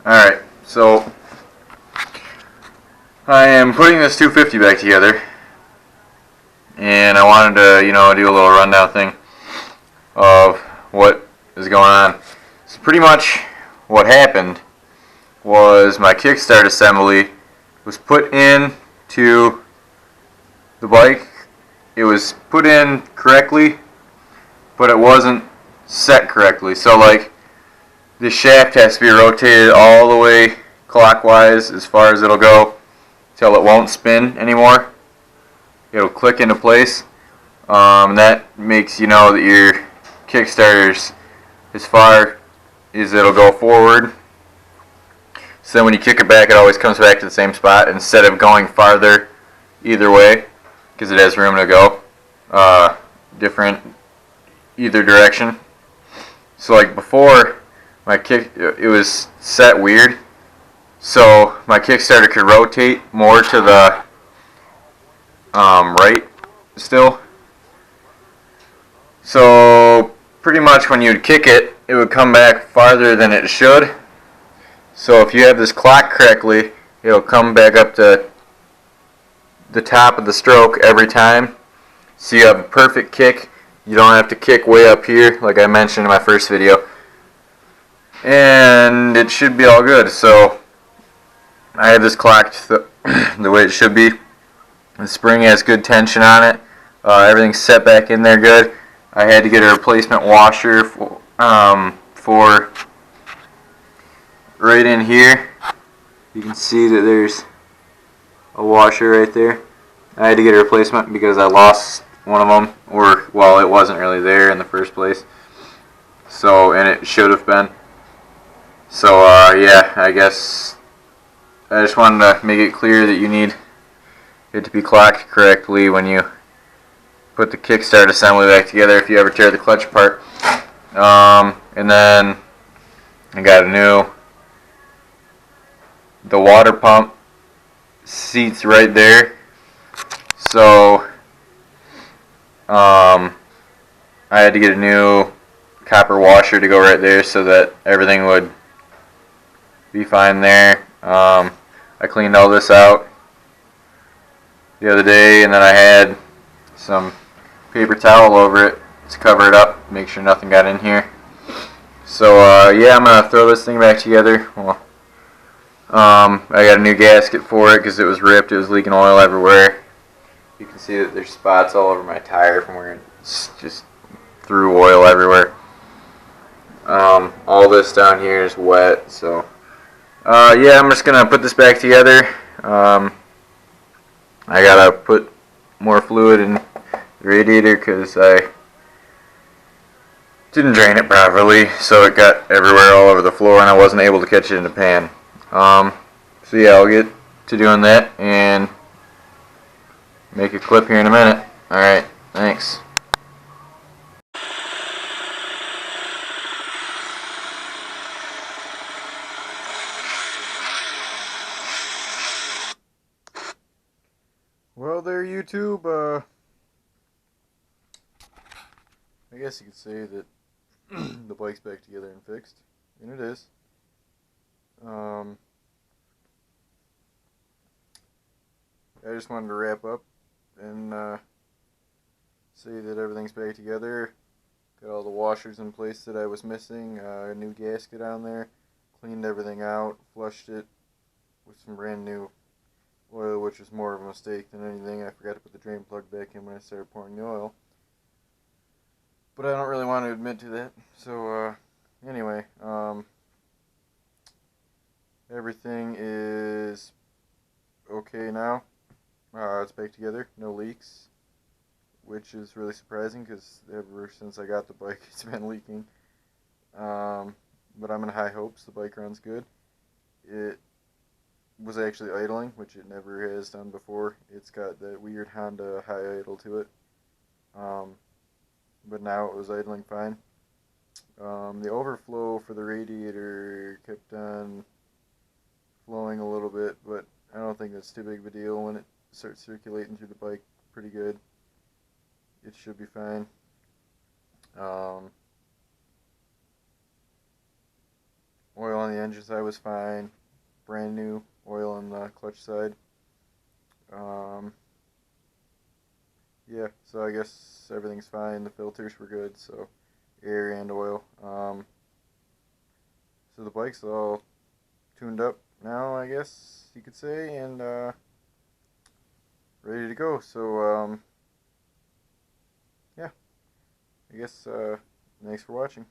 Alright, so I am putting this 250 back together, and I wanted to, do a little rundown thing of what is going on. So pretty much what happened was my kickstart assembly was put in to the bike. It was put in correctly, but it wasn't set correctly. So like the shaft has to be rotated all the way clockwise as far as it'll go till it won't spin anymore. It'll click into place. That makes you know that your Kickstarter's as far as it'll go forward. So then when you kick it back, it always comes back to the same spot instead of going farther either way, because it has room to go different either direction. So like before, my kick, it was set weird, so my Kickstarter could rotate more to the right still. So pretty much when you'd kick it, it would come back farther than it should. So if you have this clock correctly, it'll come back up to the top of the stroke every time. So you have a perfect kick. You don't have to kick way up here like I mentioned in my first video. And it should be all good. So I have this clocked the way it should be. The spring has good tension on it. Everything's set back in there good. I had to get a replacement washer for right in here. You can see that there's a washer right there. I had to get a replacement because I lost one of them, or well, it wasn't really there in the first place. So, and it should have been. So, yeah, I guess I just wanted to make it clear that you need it to be clocked correctly when you put the kickstart assembly back together if you ever tear the clutch apart. And then I got the water pump seats right there. So I had to get a new copper washer to go right there so that everything would be fine there. I cleaned all this out the other day, and then I had some paper towel over it to cover it up, make sure nothing got in here. So yeah, I'm gonna throw this thing back together. Well, I got a new gasket for it because it was ripped. It was leaking oil everywhere. You can see that there's spots all over my tire from where it just threw oil everywhere. All this down here is wet, so yeah, I'm just gonna put this back together. I gotta put more fluid in the radiator because I didn't drain it properly, so it got everywhere all over the floor and I wasn't able to catch it in the pan. So yeah, I'll get to doing that and make a clip here in a minute. Alright, thanks. Well there, YouTube, I guess you could say that the bike's back together and fixed, and it is. I just wanted to wrap up and say that everything's back together. Got all the washers in place that I was missing, a new gasket on there, cleaned everything out, flushed it with some brand new oil, which was more of a mistake than anything. I forgot to put the drain plug back in when I started pouring the oil. But I don't really want to admit to that. So, anyway, everything is okay now. It's back together, no leaks, which is really surprising because ever since I got the bike, it's been leaking. But I'm in high hopes. The bike runs good. It was actually idling, which it never has done before. It's got that weird Honda high idle to it. But now it was idling fine. The overflow for the radiator kept on flowing a little bit, but I don't think that's too big of a deal. When it starts circulating through the bike pretty good, it should be fine. Oil on the engine side was fine. Brand new oil on the clutch side. Yeah, so I guess everything's fine. The filters were good, so air and oil. So the bike's all tuned up now, I guess you could say, and ready to go. So yeah, I guess thanks for watching.